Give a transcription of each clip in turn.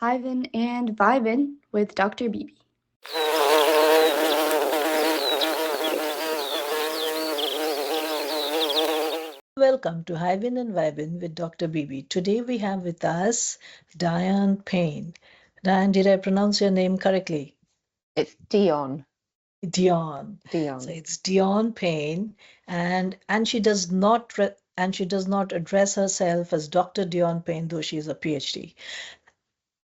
Hivin and Vibin with Dr. Bibi. Welcome to Hivin and Vibin with Dr. Bibi. Today we have with us Dionne Payne. Diane, did I pronounce your name correctly? It's Dionne. Dionne. So Dionne. it's Dionne Payne, and she does not address herself as Dr. Dionne Payne, though she is a PhD.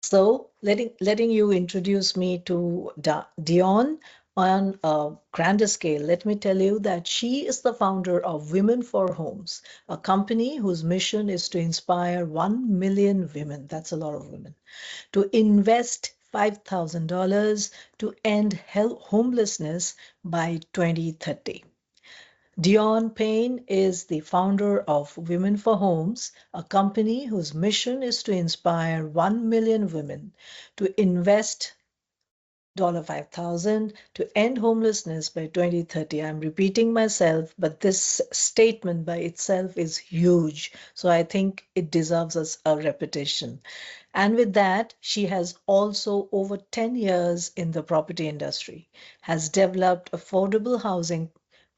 So letting you introduce me to Dionne on a grander scale, let me tell you that she is the founder of Women for Homes, a company whose mission is to inspire 1 million women, that's a lot of women, to invest $5,000 to end homelessness by 2030. Dionne Payne is the founder of Women for Homes, a company whose mission is to inspire 1 million women to invest $5,000 to end homelessness by 2030. I'm repeating myself, but this statement by itself is huge. So I think it deserves us a repetition. And with that, she has also over 10 years in the property industry, has developed affordable housing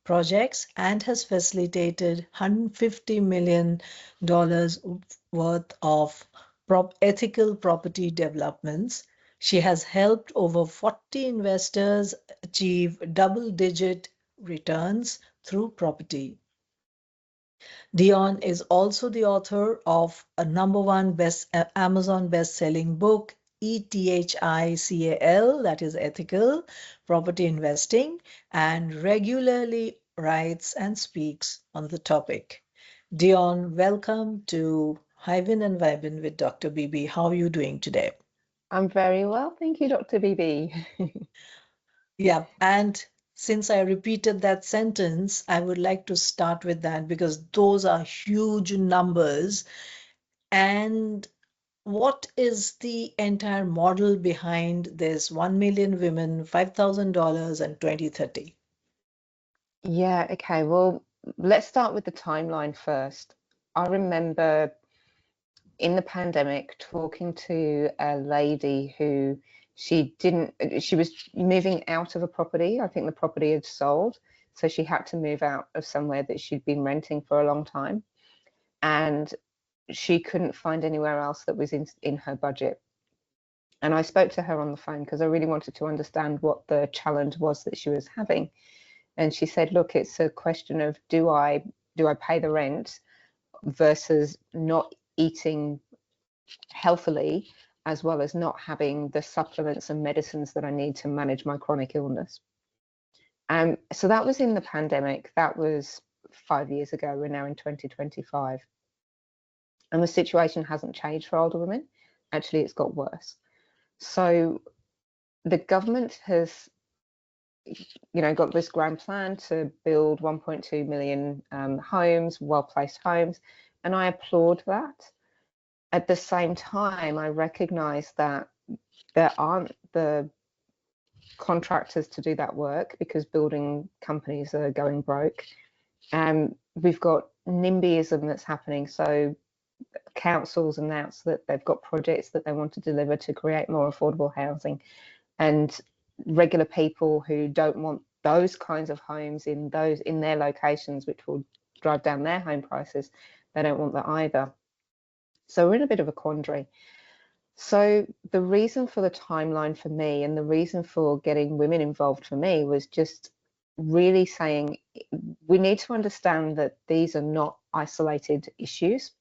projects, and has facilitated $150 million worth of ethical property developments. She has helped over 40 investors achieve double-digit returns through property. Dionne is also the author of a #1 Amazon best-selling book, ETHICAL, that is ethical property investing, and regularly writes and speaks on the topic. Dionne, welcome to Hivin and Vibin with Dr. Bibi. How are you doing today? I'm very well, thank you, Dr. Bibi. Yeah, and since I repeated that sentence, I would like to start with that because those are huge numbers. And what is the entire model behind this 1 million women, $5,000 and 2030? Yeah, okay, well, let's start with the timeline first. I remember in the pandemic talking to a lady who she was moving out of a property. I think the property had sold, so she had to move out of somewhere that she'd been renting for a long time. And she couldn't find anywhere else that was in her budget. And I spoke to her on the phone because I really wanted to understand what the challenge was that she was having. And she said, look, it's a question of do I pay the rent versus not eating healthily, as well as not having the supplements and medicines that I need to manage my chronic illness. So that was in the pandemic. That was 5 years ago. We're now in 2025. And the situation hasn't changed for older women. Actually, it's got worse. So the government has, got this grand plan to build 1.2 million homes, well-placed homes, and I applaud that. At the same time, I recognise that there aren't the contractors to do that work because building companies are going broke. We've got NIMBYism that's happening. So councils announce that they've got projects that they want to deliver to create more affordable housing, and regular people who don't want those kinds of homes in their locations, which will drive down their home prices, they don't want that either. So we're in a bit of a quandary. So the reason for the timeline for me and the reason for getting women involved for me was just really saying we need to understand that these are not isolated issues.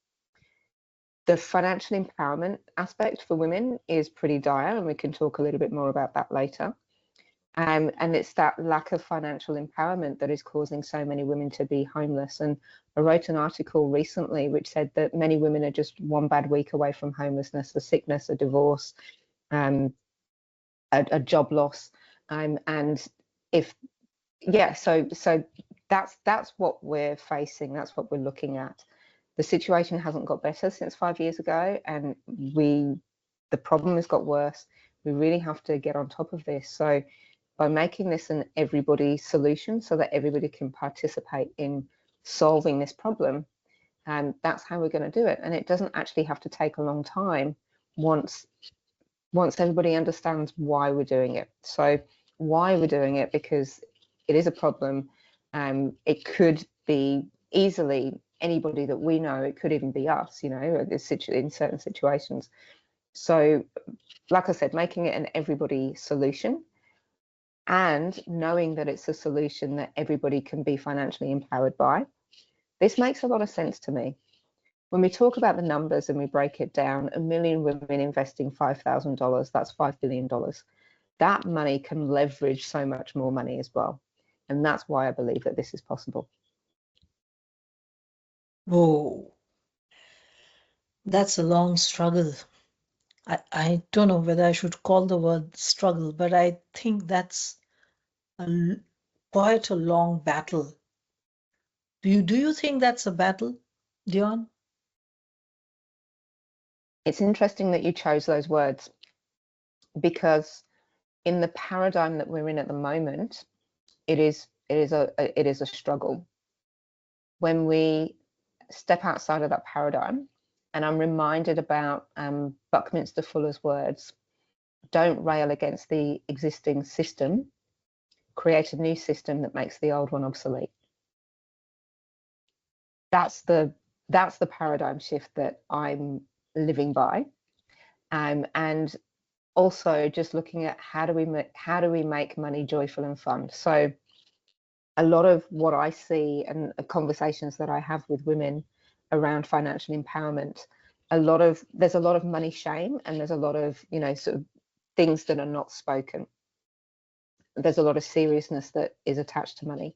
The financial empowerment aspect for women is pretty dire, and we can talk a little bit more about that later. And it's that lack of financial empowerment that is causing so many women to be homeless. And I wrote an article recently which said that many women are just one bad week away from homelessness, a sickness, a divorce, a job loss. So that's what we're facing. That's what we're looking at. The situation hasn't got better since 5 years ago, and the problem has got worse. We really have to get on top of this. So by making this an everybody solution so that everybody can participate in solving this problem, that's how we're going to do it. And it doesn't actually have to take a long time once once everybody understands why we're doing it. So why we're doing it, because it is a problem. It could be easily anybody that we know. It could even be us, you know, in certain situations. So like I said, making it an everybody solution and knowing that it's a solution that everybody can be financially empowered by. This makes a lot of sense to me. When we talk about the numbers and we break it down, 1 million women investing $5,000, that's $5 billion. That money can leverage so much more money as well. And that's why I believe that this is possible. Whoa, that's a long struggle. I don't know whether I should call the word struggle, but I think that's quite a long battle. Do you think that's a battle, Dionne? It's interesting that you chose those words, because in the paradigm that we're in at the moment, it is a struggle. When we step outside of that paradigm, and I'm reminded about Buckminster Fuller's words, don't rail against the existing system, create a new system that makes the old one obsolete. That's the paradigm shift that I'm living by. And also just looking at how do we make money joyful and fun. So a lot of what I see and conversations that I have with women around financial empowerment, there's a lot of money shame, and there's a lot of, you know, sort of things that are not spoken. There's a lot of seriousness that is attached to money.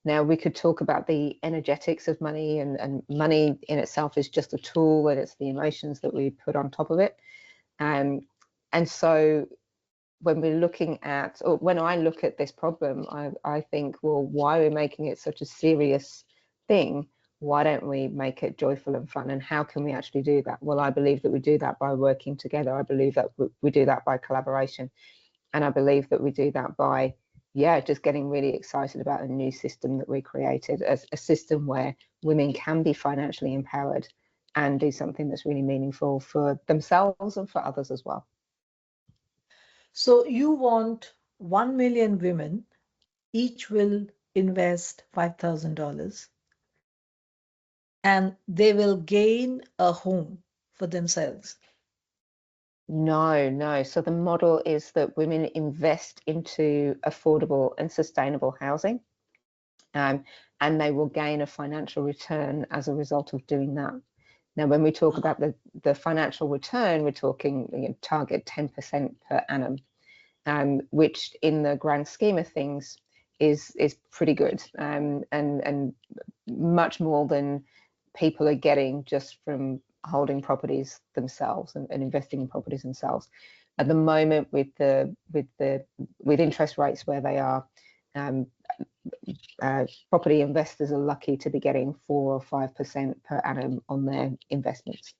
Now, we could talk about the energetics of money, and money in itself is just a tool, and it's the emotions that we put on top of it. And so when we're looking at, or when I look at this problem, I think, well, why are we making it such a serious thing? Why don't we make it joyful and fun? And how can we actually do that? Well, I believe that we do that by working together. I believe that we do that by collaboration. And I believe that we do that by, yeah, just getting really excited about a new system that we created, a system where women can be financially empowered and do something that's really meaningful for themselves and for others as well. So you want 1 million women, each will invest $5,000, and they will gain a home for themselves. No. So the model is that women invest into affordable and sustainable housing, and they will gain a financial return as a result of doing that. Now, when we talk about the financial return, we're talking, you know, target 10% per annum, which in the grand scheme of things is pretty good, and much more than people are getting just from holding properties themselves and investing in properties themselves. At the moment, with interest rates where they are, property investors are lucky to be getting 4 or 5% per annum on their investments.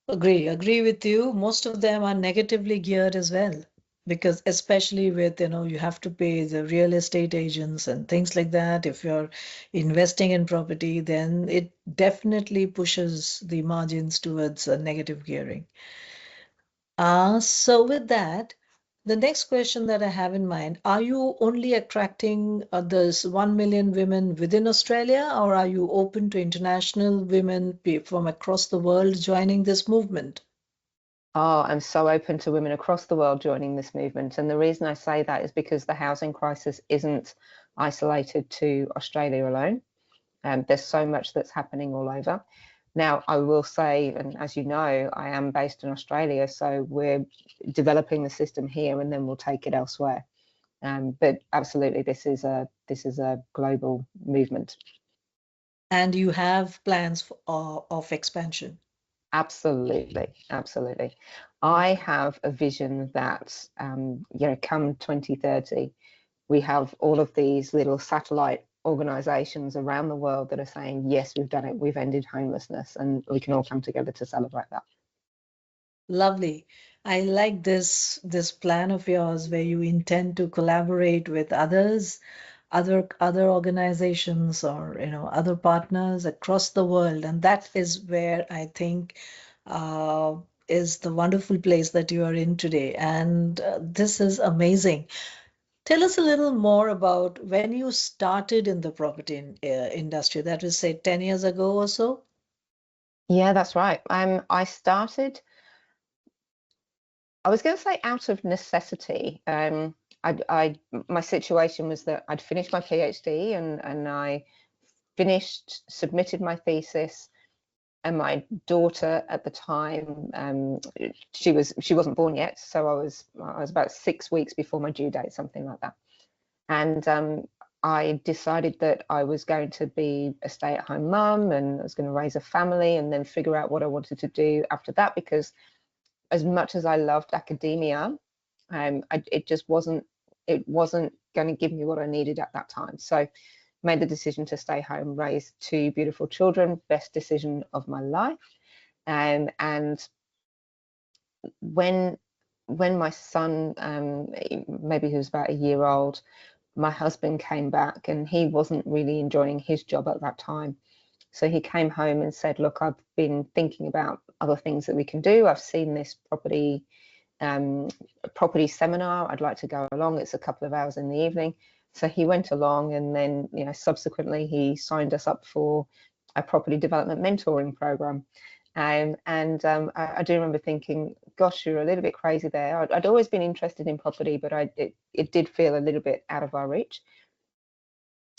Agree with you. Most of them are negatively geared as well, because especially with, you know, you have to pay the real estate agents and things like that. If you're investing in property, then it definitely pushes the margins towards a negative gearing. So with that, the next question that I have in mind, are you only attracting those 1 million women within Australia, or are you open to international women from across the world joining this movement? Oh, I'm so open to women across the world joining this movement. And the reason I say that is because the housing crisis isn't isolated to Australia alone. There's so much that's happening all over. Now, I will say, and as you know, I am based in Australia, so we're developing the system here, and then we'll take it elsewhere. But absolutely, this is a global movement. And you have plans of expansion? Absolutely. I have a vision that, you know, come 2030, we have all of these little satellite organizations around the world that are saying, yes, we've done it, we've ended homelessness, and we can all come together to celebrate that. Lovely. I like this plan of yours where you intend to collaborate with others, other organizations, or, you know, other partners across the world. And that is where I think is the wonderful place that you are in today. And this is amazing. Tell us a little more about when you started in the property industry. That was, say, 10 years ago or so? Yeah, that's right. I was going to say out of necessity. My situation was that I'd finished my PhD and I submitted my thesis, and my daughter at the time, she wasn't born yet, so I was about 6 weeks before my due date, something like that. And I decided that I was going to be a stay-at-home mum, and I was going to raise a family and then figure out what I wanted to do after that, because as much as I loved academia, it just wasn't going to give me what I needed at that time. So made the decision to stay home, raise two beautiful children, best decision of my life. And when my son, maybe he was about a year old, my husband came back and he wasn't really enjoying his job at that time. So he came home and said, look, I've been thinking about other things that we can do. I've seen this property seminar. I'd like to go along. It's a couple of hours in the evening. So he went along, and then, subsequently he signed us up for a property development mentoring program. I do remember thinking, gosh, you're a little bit crazy there. I'd always been interested in property, but it did feel a little bit out of our reach.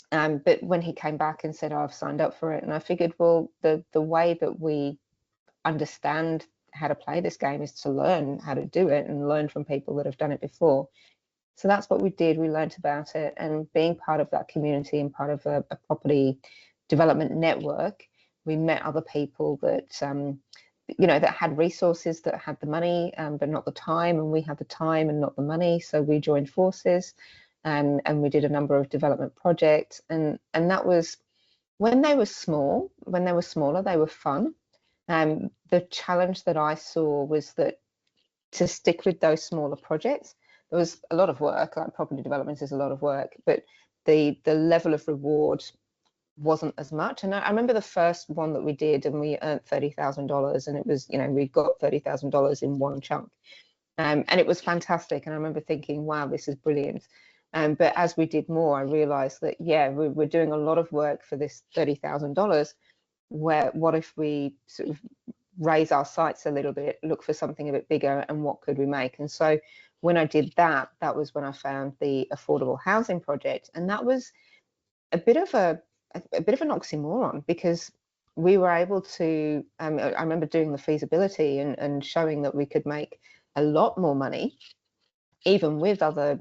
But when he came back and said, oh, I've signed up for it, and I figured, well, the way that we understand how to play this game is to learn how to do it and learn from people that have done it before. So that's what we did. We learned about it, and being part of that community and part of a property development network, we met other people that that had resources, that had the money but not the time, and we had the time and not the money. So we joined forces, and we did a number of development projects, and that was when they were small. When they were smaller, they were fun. The challenge that I saw was that to stick with those smaller projects, there was a lot of work. Like, property development is a lot of work, but the level of reward wasn't as much. And I remember the first one that we did, and we earned $30,000, and it was, we got $30,000 in one chunk. And it was fantastic. And I remember thinking, wow, this is brilliant. But as we did more, I realized that, yeah, we're doing a lot of work for this $30,000. What if we sort of raise our sights a little bit, look for something a bit bigger, and what could we make? And so when I did that, that was when I found the affordable housing project. And that was a bit of an oxymoron, because we were able to, I remember doing the feasibility and showing that we could make a lot more money, even with other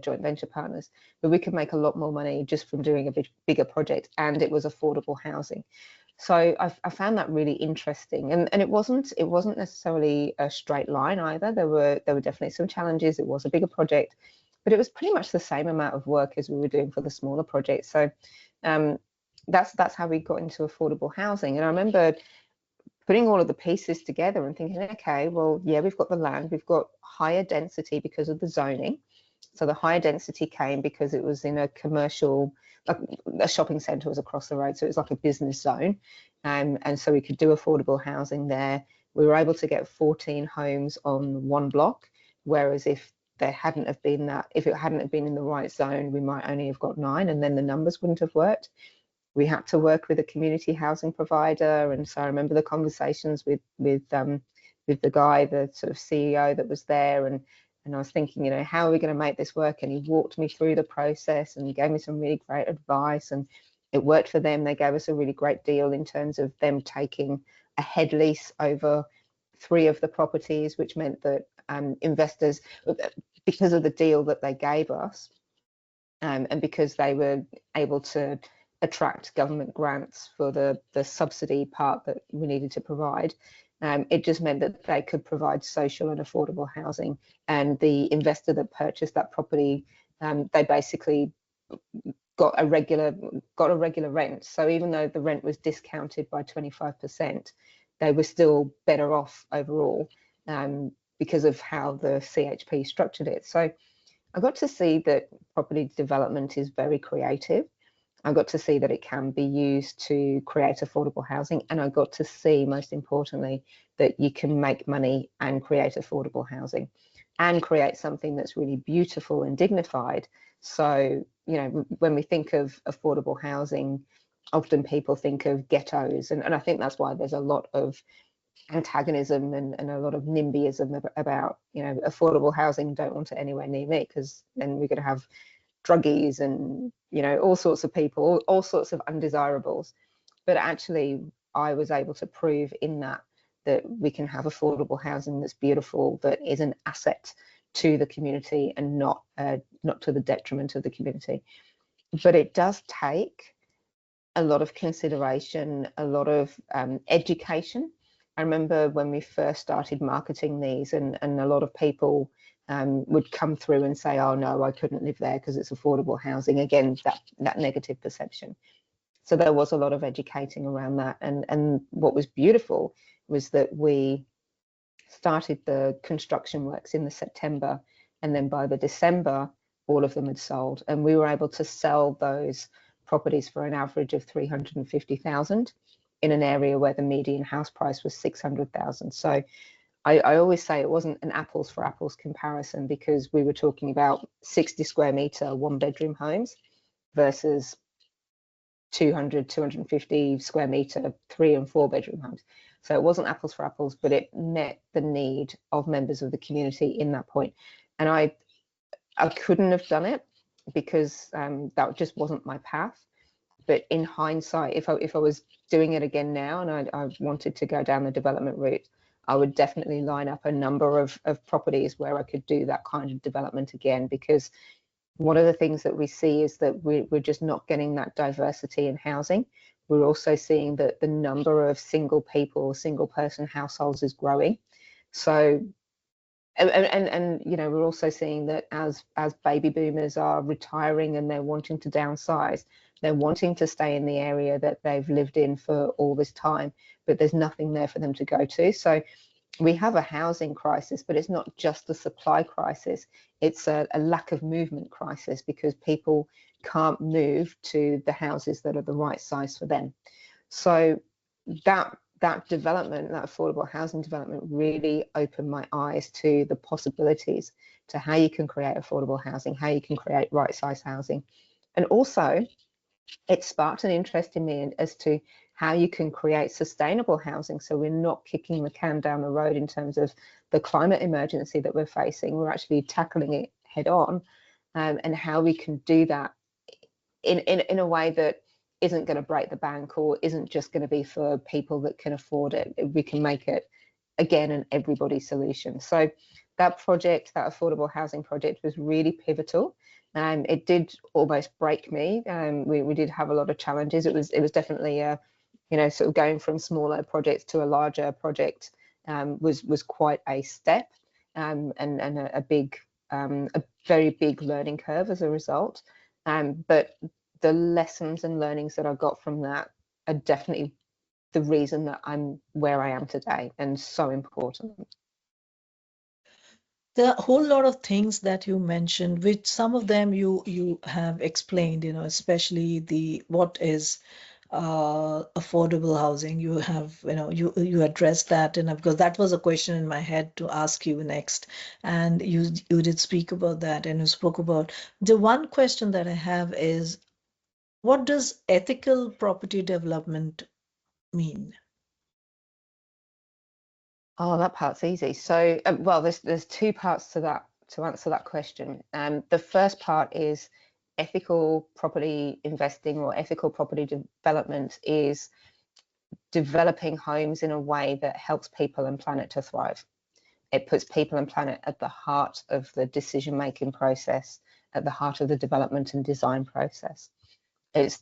joint venture partners, but we could make a lot more money just from doing a bigger project, and it was affordable housing. So I found that really interesting, and it wasn't necessarily a straight line either. There were definitely some challenges. It was a bigger project, but it was pretty much the same amount of work as we were doing for the smaller project. So that's how we got into affordable housing. And I remember putting all of the pieces together and thinking, okay, well, yeah, we've got the land, we've got higher density because of the zoning. So the higher density came because it was in a commercial, like a shopping centre was across the road, so it was like a business zone, and so we could do affordable housing there. We were able to get 14 homes on one block, whereas if it hadn't have been in the right zone, we might only have got 9, and then the numbers wouldn't have worked. We had to work with a community housing provider, and so I remember the conversations with the guy, the sort of CEO that was there, and I was thinking, how are we going to make this work? And he walked me through the process and gave me some really great advice, and it worked for them. They gave us a really great deal in terms of them taking a head lease over 3 of the properties, which meant that investors, because of the deal that they gave us, and because they were able to attract government grants for the subsidy part that we needed to provide, it just meant that they could provide social and affordable housing. And the investor that purchased that property, they basically got a regular rent. So even though the rent was discounted by 25%, they were still better off overall, because of how the CHP structured it. So I got to see that property development is very creative. I got to see that it can be used to create affordable housing, and I got to see, most importantly, that you can make money and create affordable housing and create something that's really beautiful and dignified. So, you know, when we think of affordable housing, often people think of ghettos, and I think that's why there's a lot of antagonism and a lot of NIMBYism about, you know, affordable housing, don't want it anywhere near me, because then we're going to have druggies and, you know, all sorts of people, all sorts of undesirables. But actually, I was able to prove in that we can have affordable housing that's beautiful, that is an asset to the community and not to the detriment of the community. But it does take a lot of consideration, a lot of education. I remember when we first started marketing these, and a lot of people would come through and say, oh no, I couldn't live there because it's affordable housing. Again, that negative perception. So there was a lot of educating around that. And what was beautiful was that we started the construction works in the September, and then by the December, all of them had sold. And we were able to sell those properties for an average of 350,000 in an area where the median house price was 600,000. So I always say it wasn't an apples for apples comparison, because we were talking about 60 square meter, 1-bedroom homes versus 200, 250 square meter, 3 and 4-bedroom homes. So it wasn't apples for apples, but it met the need of members of the community in that point. And I couldn't have done it because that just wasn't my path. But in hindsight, if I was doing it again now and I wanted to go down the development route, I would definitely line up a number of properties where I could do that kind of development again, because one of the things that we see is that we're just not getting that diversity in housing. We're also seeing that the number of single people, single person households is growing. So, and you know, we're also seeing that as baby boomers are retiring and they're wanting to downsize, they're wanting to stay in the area that they've lived in for all this time, but there's nothing there for them to go to. So we have a housing crisis, but it's not just a supply crisis. It's a lack of movement crisis, because people can't move to the houses that are the right size for them. So that development, that affordable housing development, really opened my eyes to the possibilities, to how you can create affordable housing, how you can create right size housing. And also it sparked an interest in me as to how you can create sustainable housing, so we're not kicking the can down the road in terms of the climate emergency that we're facing. We're actually tackling it head on, and how we can do that in a way that isn't going to break the bank, or isn't just going to be for people that can afford it. We can make it, again, an everybody solution. So that project, that affordable housing project, was really pivotal. It did almost break me. We did have a lot of challenges. It was definitely a, you know, sort of going from smaller projects to a larger project was quite a step, and a very big learning curve as a result. But the lessons and learnings that I got from that are definitely the reason that I'm where I am today, and so important. There are a whole lot of things that you mentioned, which some of them you have explained, you know, especially the what is affordable housing. You have, you know, you addressed that, and because that was a question in my head to ask you next, and you did speak about that, and you spoke about the one question that I have is, what does ethical property development mean? Oh, that part's easy. So, well, there's two parts to that, to answer that question. The first part is ethical property investing, or ethical property development is developing homes in a way that helps people and planet to thrive. It puts people and planet at the heart of the decision-making process, at the heart of the development and design process. It's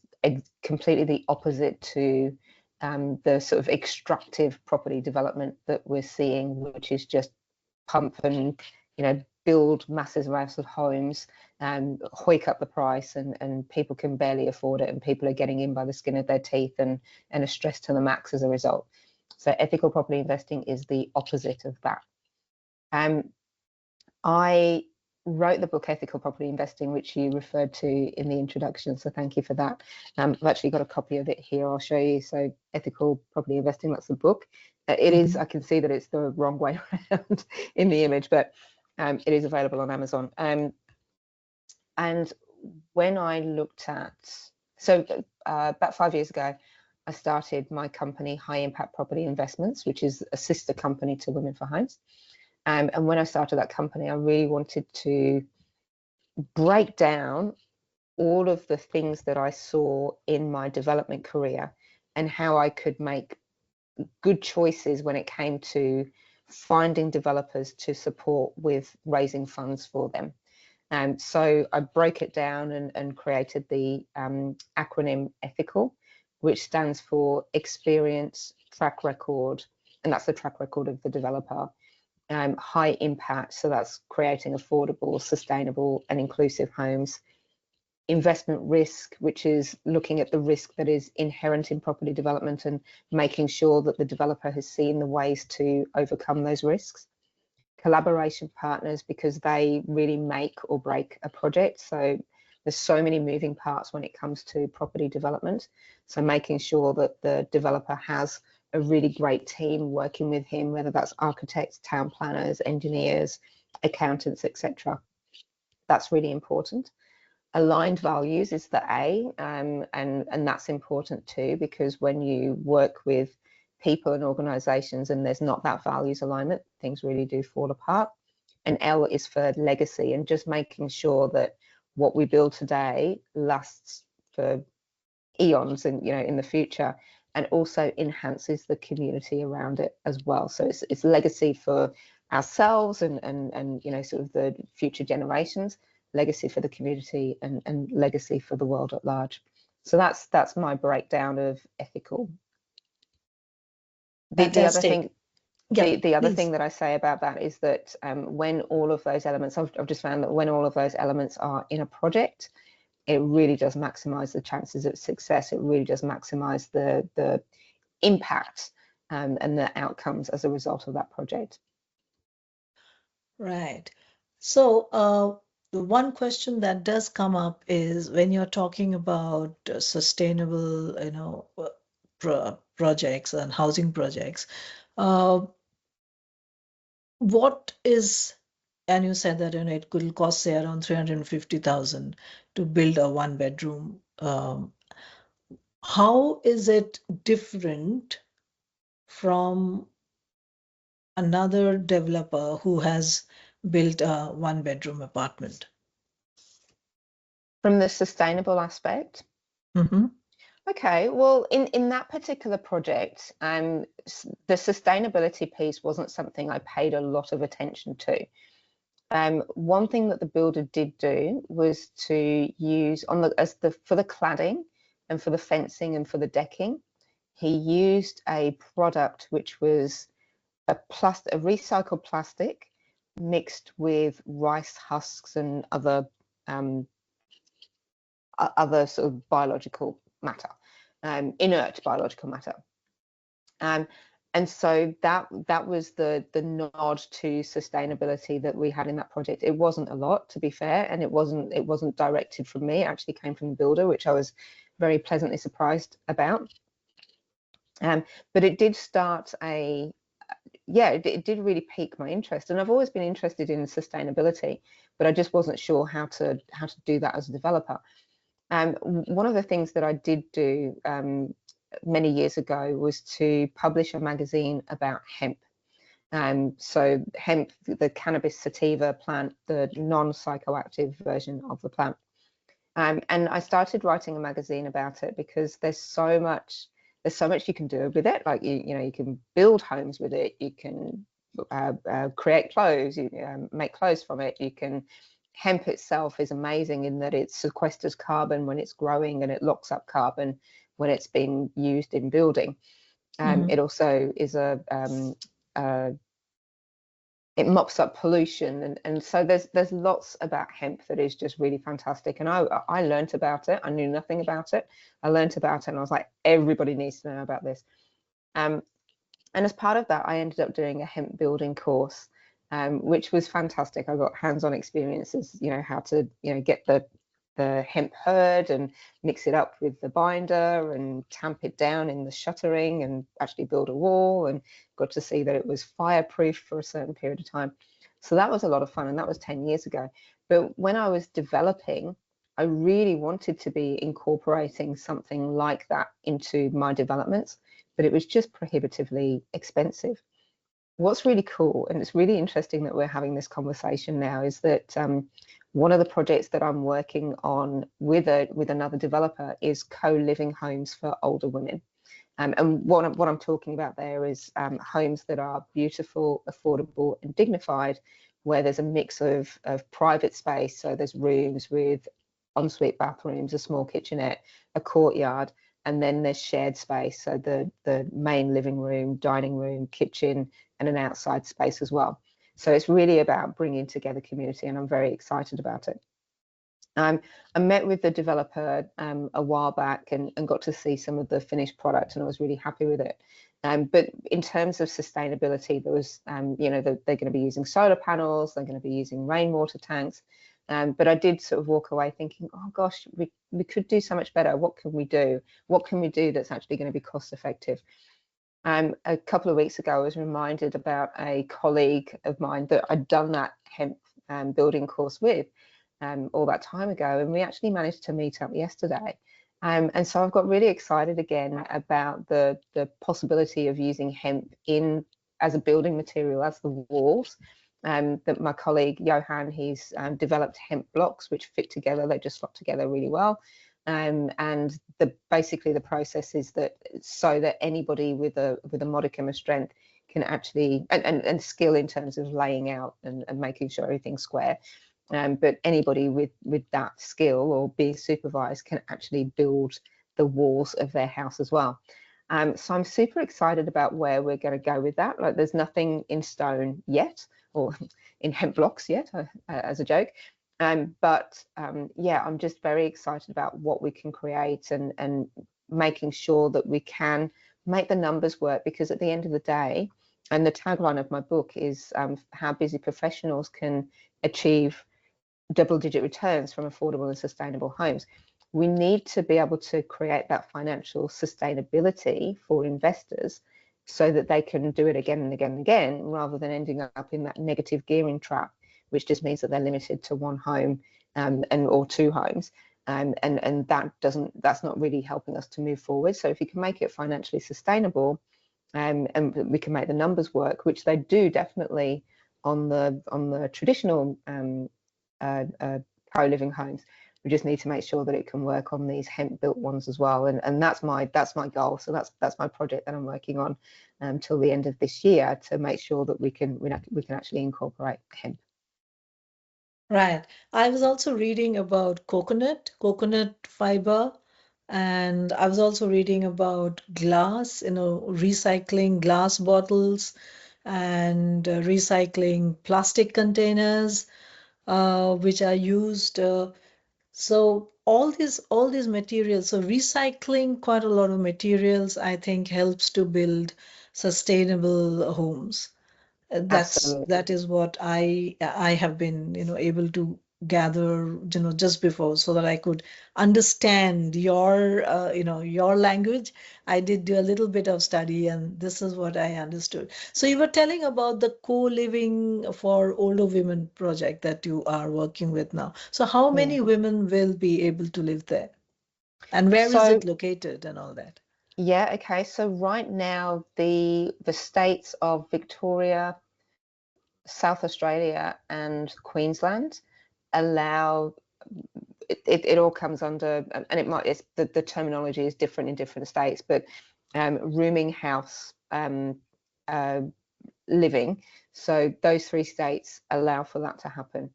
completely the opposite to the sort of extractive property development that we're seeing, which is just pump and, you know, build massive amounts of homes and hike up the price, and people can barely afford it, and people are getting in by the skin of their teeth and are stressed to the max as a result. So ethical property investing is the opposite of that. I wrote the book Ethical Property Investing, which you referred to in the introduction, so thank you for that. I've actually got a copy of it here, I'll show you. So Ethical Property Investing, that's the book. It is, I can see that it's the wrong way around in the image, but it is available on Amazon. And when I looked at, so about 5 years ago, I started my company, High Impact Property Investments, which is a sister company to Women for Homes. And when I started that company, I really wanted to break down all of the things that I saw in my development career and how I could make good choices when it came to finding developers to support with raising funds for them. So I broke it down and created the acronym ETHICAL, which stands for experience, track record, and that's the track record of the developer. High impact, so that's creating affordable, sustainable and inclusive homes. Investment risk, which is looking at the risk that is inherent in property development and making sure that the developer has seen the ways to overcome those risks. Collaboration partners, because they really make or break a project. So there's so many moving parts when it comes to property development. So making sure that the developer has a really great team working with him, whether that's architects, town planners, engineers, accountants, etc. That's really important. Aligned values is the A, and that's important too, because when you work with people and organizations and there's not that values alignment, things really do fall apart. And L is for legacy, and just making sure that what we build today lasts for eons and in the future, and also enhances the community around it as well. So it's legacy for ourselves and sort of the future generations, legacy for the community, and legacy for the world at large. So that's my breakdown of ethical. The other thing, the other thing that I say about that is that when all of those elements, I've just found that when all of those elements are in a project, it really does maximize the chances of success. It really does maximize the impact and the outcomes as a result of that project. Right. So the one question that does come up is when you're talking about sustainable, projects and housing projects, what is, and you said that it could cost say around 350,000 to build a one-bedroom. How is it different from another developer who has built a one-bedroom apartment? From the sustainable aspect? Okay, well, in that particular project, the sustainability piece wasn't something I paid a lot of attention to. One thing that the builder did do was to use for the cladding and for the fencing and for the decking, he used a product which was a recycled plastic mixed with rice husks and other sort of biological matter, inert biological matter. And so that was the nod to sustainability that we had in that project. It wasn't a lot, to be fair, and it wasn't directed from me. It actually came from the builder, which I was very pleasantly surprised about. But it did start it did really pique my interest, and I've always been interested in sustainability, but I just wasn't sure how to do that as a developer. One of the things that I did do many years ago was to publish a magazine about hemp. So hemp, the cannabis sativa plant, the non-psychoactive version of the plant. And I started writing a magazine about it because there's so much you can do with it. Like you can build homes with it, you can create clothes, you make clothes from it, you can. Hemp itself is amazing in that it sequesters carbon when it's growing, and it locks up carbon when it's being used in building. It also is it mops up pollution, and so there's lots about hemp that is just really fantastic. And I learned about it. I knew nothing about it. I learned about it, and I was like, everybody needs to know about this. And as part of that, I ended up doing a hemp building course. which was fantastic. I got hands-on experiences, how to, get the hemp hurd and mix it up with the binder and tamp it down in the shuttering and actually build a wall, and got to see that it was fireproof for a certain period of time. So that was a lot of fun, and that was 10 years ago. But when I was developing, I really wanted to be incorporating something like that into my developments, but it was just prohibitively expensive. What's really cool, and it's really interesting that we're having this conversation now, is that one of the projects that I'm working on with another developer is co-living homes for older women. And what I'm talking about there is homes that are beautiful, affordable, and dignified, where there's a mix of private space. So there's rooms with ensuite bathrooms, a small kitchenette, a courtyard, and then there's shared space. So the main living room, dining room, kitchen, and an outside space as well. So it's really about bringing together community, and I'm very excited about it. I met with the developer a while back and got to see some of the finished product, and I was really happy with it. But in terms of sustainability, there was, they're going to be using solar panels, they're going to be using rainwater tanks. But I did sort of walk away thinking, oh gosh, we could do so much better. What can we do? What can we do that's actually going to be cost effective? A couple of weeks ago, I was reminded about a colleague of mine that I'd done that hemp building course with all that time ago, and we actually managed to meet up yesterday. And so I've got really excited again about the possibility of using hemp as a building material, as the walls. That my colleague Johan, he's developed hemp blocks which fit together. They just slot together really well. And basically the process is that so that anybody with a modicum of strength can actually and skill in terms of laying out and making sure everything's square. But anybody with that skill or being supervised can actually build the walls of their house as well. So I'm super excited about where we're going to go with that. Like, there's nothing in stone yet, or in hemp blocks yet, as a joke. But yeah, I'm just very excited about what we can create and making sure that we can make the numbers work, because at the end of the day, and the tagline of my book is how busy professionals can achieve double-digit returns from affordable and sustainable homes. We need to be able to create that financial sustainability for investors so that they can do it again and again and again, rather than ending up in that negative gearing trap, which just means that they're limited to one home or two homes. And that's not really helping us to move forward. So if you can make it financially sustainable, and we can make the numbers work, which they do definitely on the traditional co-living homes. We just need to make sure that it can work on these hemp built ones as well, and that's my goal. So that's my project that I'm working on till the end of this year, to make sure that we can actually incorporate hemp. Right. I was also reading about coconut fiber, and I was also reading about glass, recycling glass bottles and recycling plastic containers, which are used. So all these materials, so recycling quite a lot of materials, I think helps to build sustainable homes. That is what I have been able to gather just before, so that I could understand your your language. I did do a little bit of study, and this is what I understood. So you were telling about the co-living for older women project that you are working with now. So how many women will be able to live there, and where is it located and all that? Yeah, okay. So right now the states of Victoria, South Australia, and Queensland allow it all comes under, and the terminology is different in different states, but rooming house living. So those three states allow for that to happen.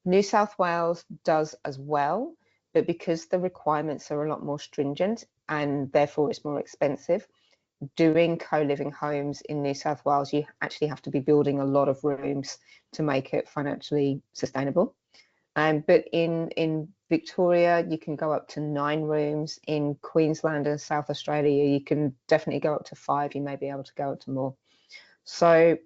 New South Wales does as well, but because the requirements are a lot more stringent and therefore it's more expensive, doing co-living homes in New South Wales, you actually have to be building a lot of rooms to make it financially sustainable. But in Victoria, you can go up to 9 rooms. In Queensland and South Australia, you can definitely go up to 5. You may be able to go up to more. So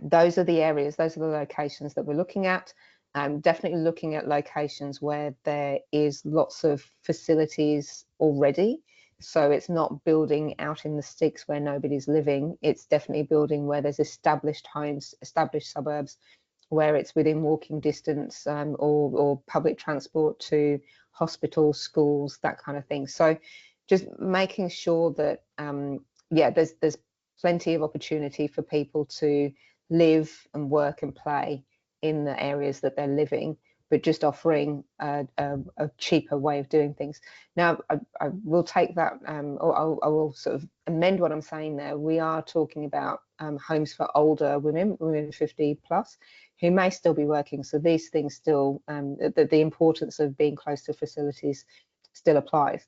those are the areas, those are the locations that we're looking at. Definitely looking at locations where there is lots of facilities already. So it's not building out in the sticks where nobody's living. It's definitely building where there's established homes, established suburbs, where it's within walking distance, or public transport to hospitals, schools, that kind of thing. So just making sure that, yeah, there's plenty of opportunity for people to live and work and play in the areas that they're living, but just offering a cheaper way of doing things. Now, I will take that, or I will sort of amend what I'm saying there. We are talking about homes for older women 50 plus, who may still be working. So these things still, the importance of being close to facilities still applies.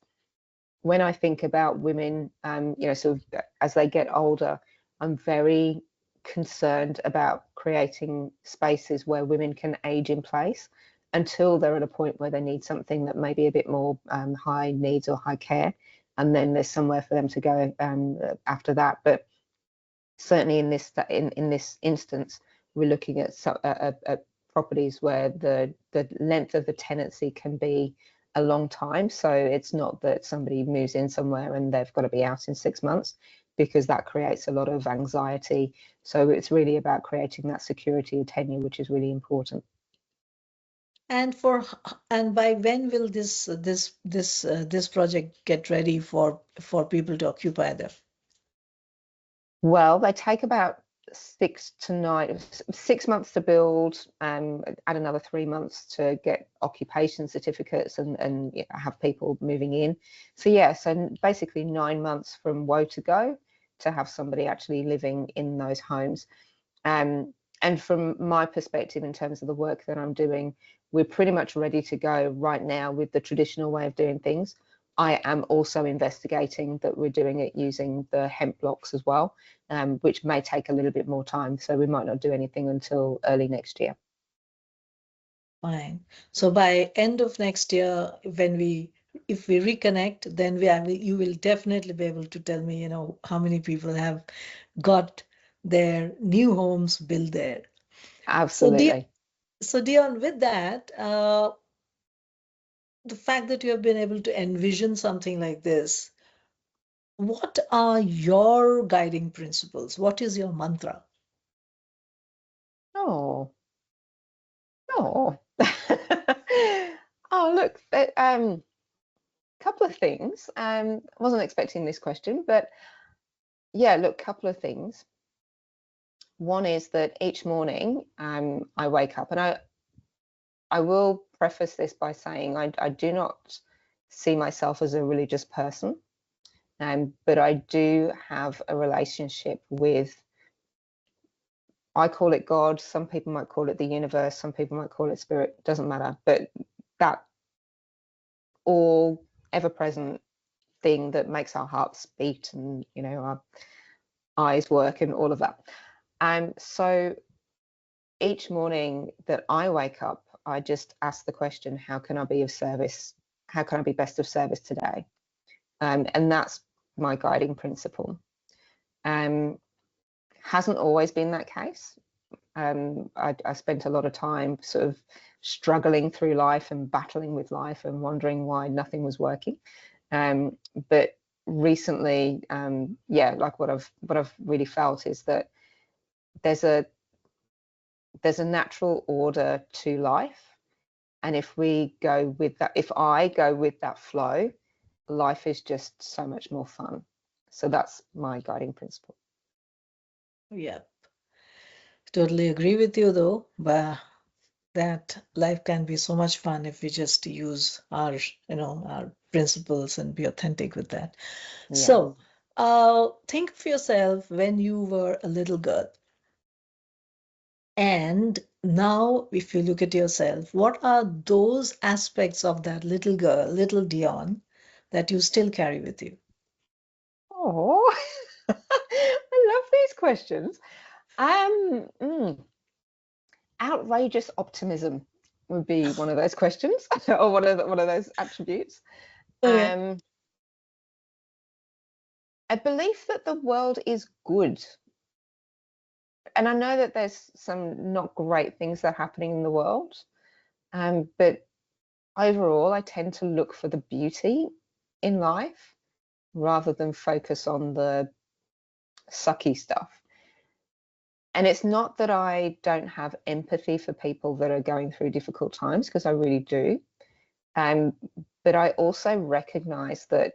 When I think about women, you know, sort of as they get older, I'm very concerned about creating spaces where women can age in place until they're at a point where they need something that may be a bit more high needs or high care, and then there's somewhere for them to go after that. But certainly in this instance, we're looking at properties where the length of the tenancy can be a long time. So it's not that somebody moves in somewhere and they've got to be out in 6 months, because that creates a lot of anxiety. So it's really about creating that security of tenure, which is really important. And by when will this project get ready for people to occupy them? Well, they take about 6 months to build, add another 3 months to get occupation certificates and have people moving in. So yeah, so basically 9 months from woe to go to have somebody actually living in those homes. And from my perspective, in terms of the work that I'm doing, we're pretty much ready to go right now with the traditional way of doing things. I am also investigating that we're doing it using the hemp blocks as well, which may take a little bit more time. So we might not do anything until early next year. Fine. So by end of next year, if we reconnect, then you will definitely be able to tell me, you know, how many people have got their new homes built there. Absolutely. So Dionne, with that, the fact that you have been able to envision something like this, what are your guiding principles? What is your mantra? Oh. Oh. Oh, look, couple of things. I wasn't expecting this question, but yeah, look, couple of things. One is that each morning I wake up, and I will preface this by saying I do not see myself as a religious person, but I do have a relationship with, I call it God, some people might call it the universe, some people might call it spirit, doesn't matter, but that all ever-present thing that makes our hearts beat and, you know, our eyes work and all of that. So each morning that I wake up, I just ask the question, how can I be of service? How can I be best of service today? And that's my guiding principle. Hasn't always been that case. I spent a lot of time sort of struggling through life and battling with life and wondering why nothing was working. But recently, yeah, like what I've really felt is that there's a natural order to life, and if we go with that, if I go with that flow, life is just so much more fun. So that's my guiding principle. Yeah, totally agree with you though, but that life can be so much fun if we just use our, you know, our principles and be authentic with that. Yeah. So, think of yourself when you were a little girl. And now, if you look at yourself, what are those aspects of that little girl, little Dionne, that you still carry with you? Oh, I love these questions. Outrageous optimism would be one of those questions, or one of those attributes. Okay. A belief that the world is good. and I know that there's some not great things that are happening in the world, but overall I tend to look for the beauty in life rather than focus on the sucky stuff. And it's not that I don't have empathy for people that are going through difficult times, because I really do. But I also recognize that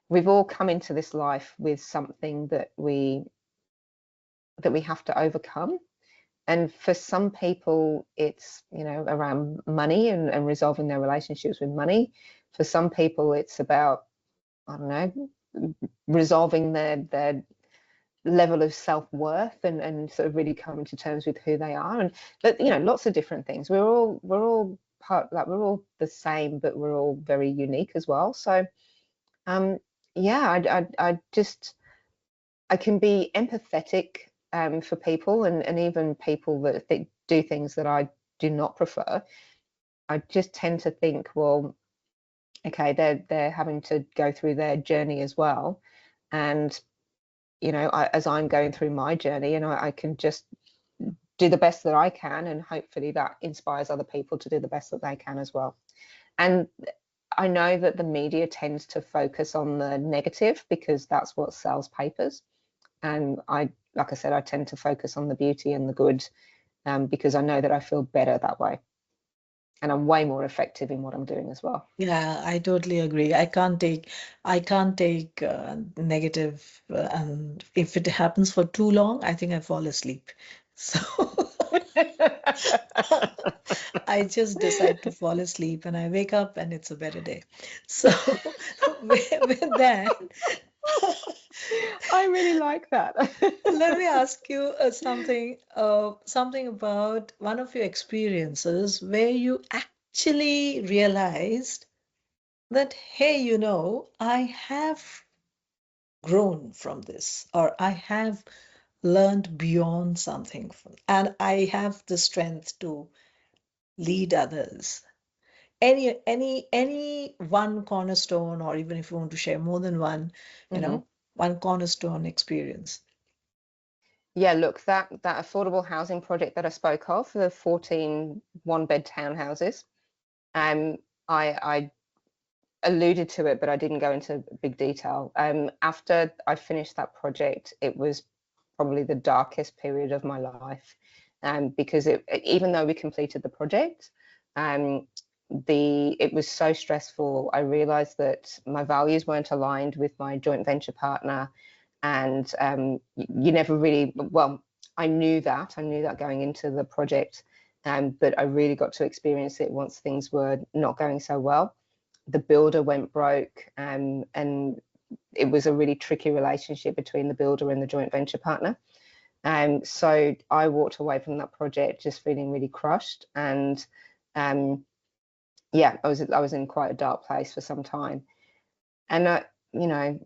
we've all come into this life with something that we have to overcome. And for some people, it's, you know, around money and resolving their relationships with money. For some people, it's about, I don't know, resolving their level of self-worth and sort of really coming to terms with who they are. And but, you know, lots of different things. We're all part, like, we're all the same, but we're all very unique as well. So yeah, I can be empathetic for people, and even people that do things that I do not prefer. I just tend to think, well, okay, they're having to go through their journey as well, and you know, as I'm going through my journey, and I can just do the best that I can, and hopefully that inspires other people to do the best that they can as well. And I know that the media tends to focus on the negative because that's what sells papers. And like I said, I tend to focus on the beauty and the good, because I know that I feel better that way. And I'm way more effective in what I'm doing as well. Yeah, I totally agree. I can't take negative, and if it happens for too long, I think I fall asleep. So I just decide to fall asleep, and I wake up, and it's a better day. So with that, I really like that. let me ask you something about one of your experiences where you actually realized that, hey, you know, I have grown from this, or I have learned beyond something, and I have the strength to lead others. Any one cornerstone, or even if you want to share more than one, you know, one cornerstone experience. Yeah, look, that affordable housing project that I spoke of, the 14 one-bed townhouses, I alluded to it, but I didn't go into big detail. After I finished that project, it was probably the darkest period of my life, because even though we completed the project, it was so stressful. I realized that my values weren't aligned with my joint venture partner, and you never really, well, I knew that going into the project, but I really got to experience it once things were not going so well. The builder went broke, and it was a really tricky relationship between the builder and the joint venture partner. So I walked away from that project just feeling really crushed, and yeah, I was in quite a dark place for some time. And you know,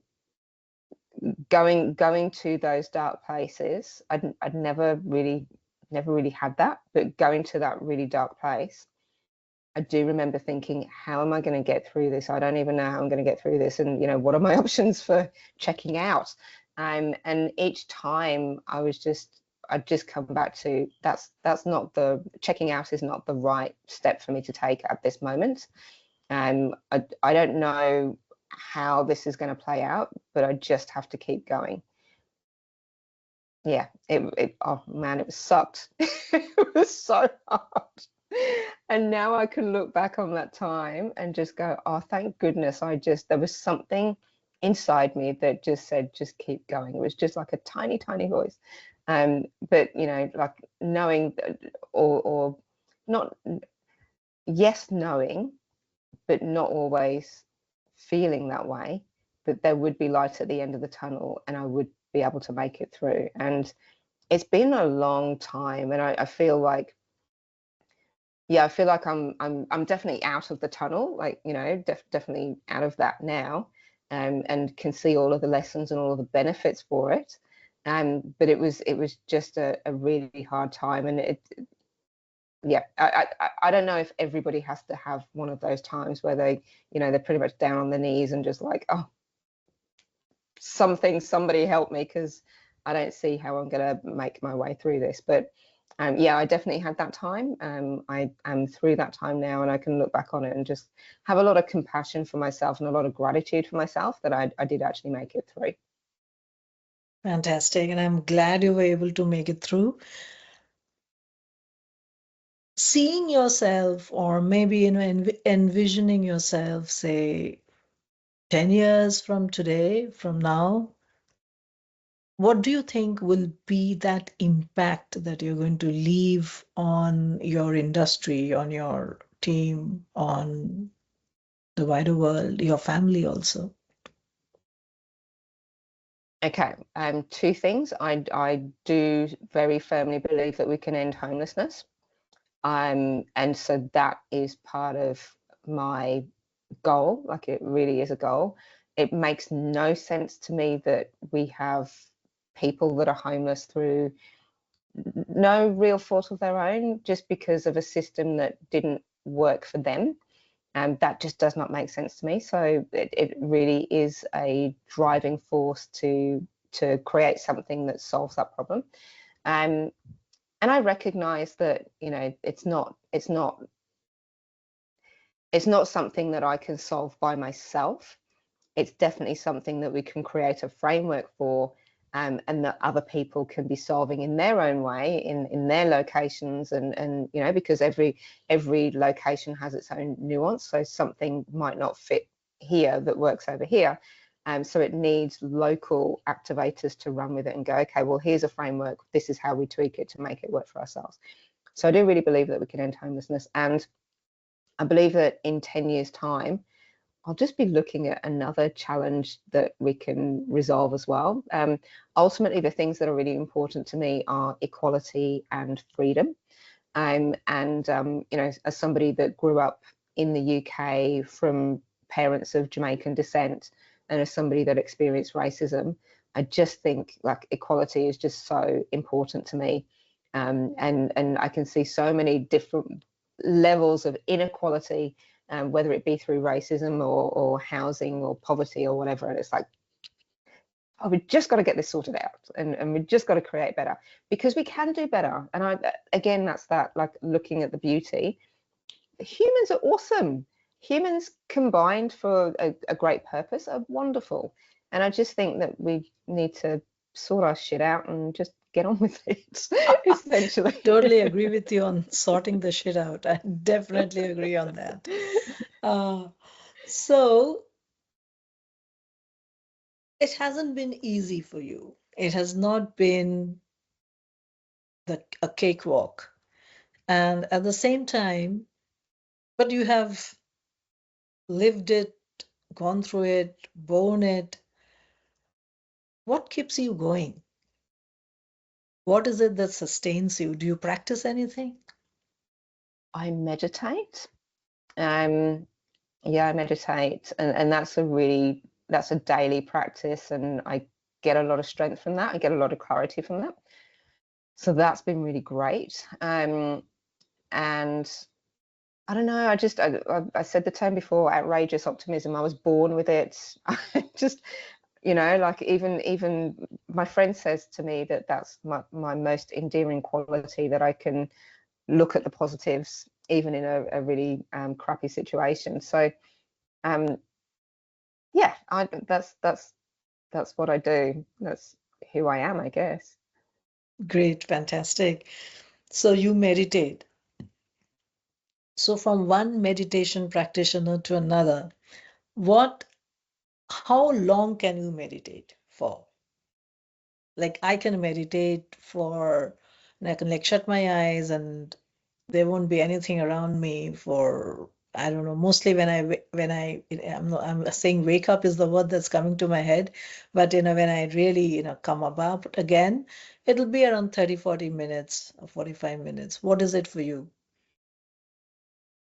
going to those dark places, I'd never really had that, but going to that really dark place, I do remember thinking, how am I going to get through this? I don't even know how I'm going to get through this. And, you know, what are my options for checking out? And each time I'd just come back to, that's not the, checking out is not the right step for me to take at this moment. I don't know how this is going to play out, but I just have to keep going. Yeah, oh man, it sucked. It was so hard. And now I can look back on that time and just go, oh, thank goodness there was something inside me that just said, just keep going. It was just like a tiny, tiny voice. But, you know, like knowing, or not, yes, knowing, but not always feeling that way, that there would be light at the end of the tunnel and I would be able to make it through. And it's been a long time, and I feel like, yeah, I feel like I'm definitely out of the tunnel, like, you know, definitely out of that now, and can see all of the lessons and all of the benefits for it. But it was just a really hard time, and yeah, I don't know if everybody has to have one of those times where they, you know, they're pretty much down on their knees and just like, oh, somebody help me, because I don't see how I'm going to make my way through this. But yeah, I definitely had that time. I am through that time now, and I can look back on it and just have a lot of compassion for myself and a lot of gratitude for myself that I did actually make it through. Fantastic. And I'm glad you were able to make it through. Seeing yourself, or maybe, you know, envisioning yourself, say, 10 years from today, from now, what do you think will be that impact that you're going to leave on your industry, on your team, on the wider world, your family also? Okay, two things. I do very firmly believe that we can end homelessness. And so that is part of my goal. Like, it really is a goal. It makes no sense to me that we have people that are homeless through no real fault of their own, just because of a system that didn't work for them. And that just does not make sense to me. So it really is a driving force to create something that solves that problem. And I recognize that, you know, it's not something that I can solve by myself. It's definitely something that we can create a framework for, and that other people can be solving in their own way, in their locations, and you know, because every location has its own nuance. So something might not fit here that works over here. So it needs local activators to run with it and go, okay, well, here's a framework. This is how we tweak it to make it work for ourselves. So I do really believe that we can end homelessness. And I believe that in 10 years' time, I'll just be looking at another challenge that we can resolve as well. Ultimately, the things that are really important to me are equality and freedom. And you know, as somebody that grew up in the UK from parents of Jamaican descent, and as somebody that experienced racism, I just think like equality is just so important to me. And I can see so many different levels of inequality, whether it be through racism or housing or poverty or whatever. And it's like, oh, we've just got to get this sorted out, and we've just got to create better, because we can do better. And again, that's that, like, looking at the beauty. Humans are awesome. Humans combined for a great purpose are wonderful. And I just think that we need to sort our shit out and just get on with it, essentially. Totally agree with you on sorting the shit out. I definitely agree on that. So it hasn't been easy for you. It has not been a cakewalk. And at the same time, but you have lived it, gone through it, borne it. What keeps you going? What is it that sustains you? Do you practice anything? I meditate. Yeah, I meditate, and that's a daily practice, and I get a lot of strength from that. I get a lot of clarity from that. So that's been really great. And I don't know, I said the term before, outrageous optimism. I was born with it. I just, you know, like, even my friend says to me that that's my most endearing quality, that I can look at the positives even in a really crappy situation. So yeah, that's what I do. That's who I am, I guess. Great, fantastic. So you meditate. So from one meditation practitioner to another, how long can you meditate for? Like, I can meditate for, and I can like shut my eyes and there won't be anything around me for, I don't know, mostly I'm saying wake up is the word that's coming to my head, but you know, when I really, you know, come about again, it'll be around 30-40 minutes or 45 minutes. What is it for you?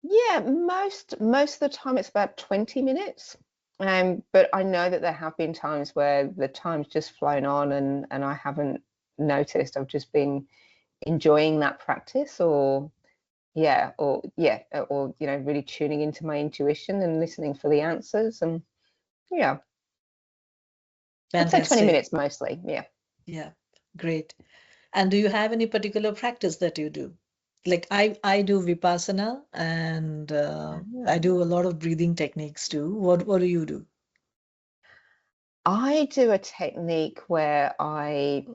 Yeah, most of the time it's about 20 minutes. But I know that there have been times where the time's just flown on, and I haven't noticed. I've just been enjoying that practice, or you know, really tuning into my intuition and listening for the answers. And yeah, I'd say 20 Fantastic. minutes mostly. Yeah. Yeah, great. And do you have any particular practice that you do? Like I do Vipassana and I do a lot of breathing techniques too. What do you do? I do a technique where I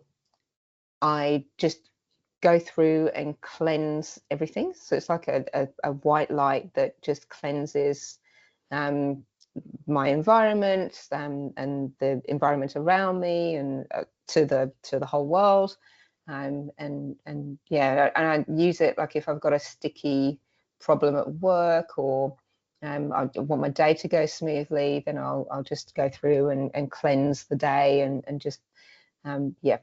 just go through and cleanse everything. So it's like a white light that just cleanses um, my environment and the environment around me and to the whole world. And yeah, and I use it like if I've got a sticky problem at work or I want my day to go smoothly, then I'll just go through and cleanse the day and just yeah,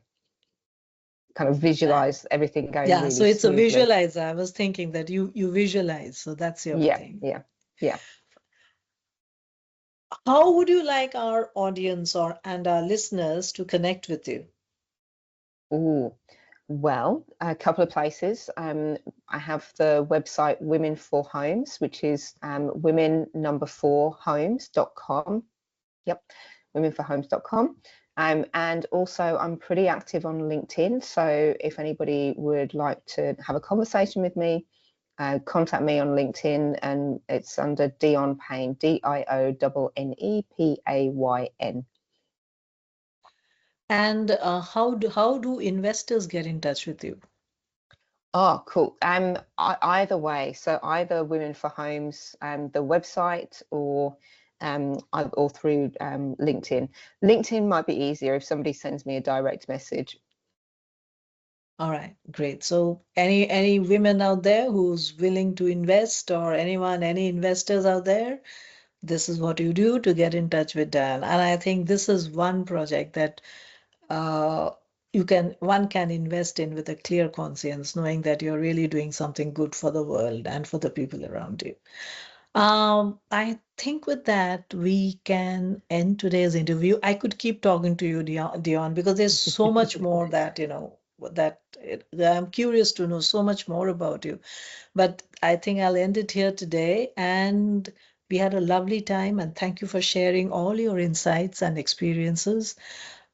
kind of visualize everything going Yeah, so really it's a smoothly. visualizer. I was thinking that you visualize, so that's your Yeah, thing. yeah, yeah. How would you like our audience or and our listeners to connect with you? Ooh, well, a couple of places. I have the website Women for Homes, which is women number 4 homes.com. Yep, womenforhomes.com. And also, I'm pretty active on LinkedIn. So if anybody would like to have a conversation with me, contact me on LinkedIn, and it's under Dionne Payne, DIONNEPAYN. And how do investors get in touch with you? Oh, cool. Either way, so either Women for Homes, the website, or through LinkedIn. LinkedIn might be easier if somebody sends me a direct message. All right, great. So any women out there who's willing to invest or any investors out there, this is what you do to get in touch with Diane. And I think this is one project that uh, one can invest in with a clear conscience, knowing that you're really doing something good for the world and for the people around you. I think with that, we can end today's interview. I could keep talking to you, Dion, because there's so much more that, that I'm curious to know so much more about you. But I think I'll end it here today. And we had a lovely time. And thank you for sharing all your insights and experiences.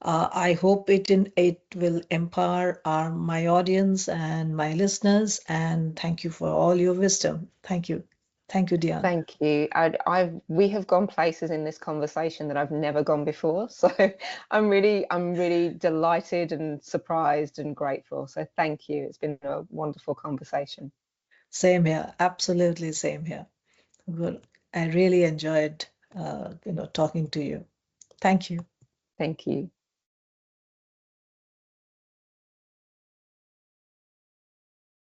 I hope it will empower my audience and my listeners. And thank you for all your wisdom. Thank you. Thank you, Dion. Thank you. We have gone places in this conversation that I've never gone before. So I'm really delighted and surprised and grateful. So thank you. It's been a wonderful conversation. Same here. Absolutely same here. Well, I really enjoyed, talking to you. Thank you. Thank you.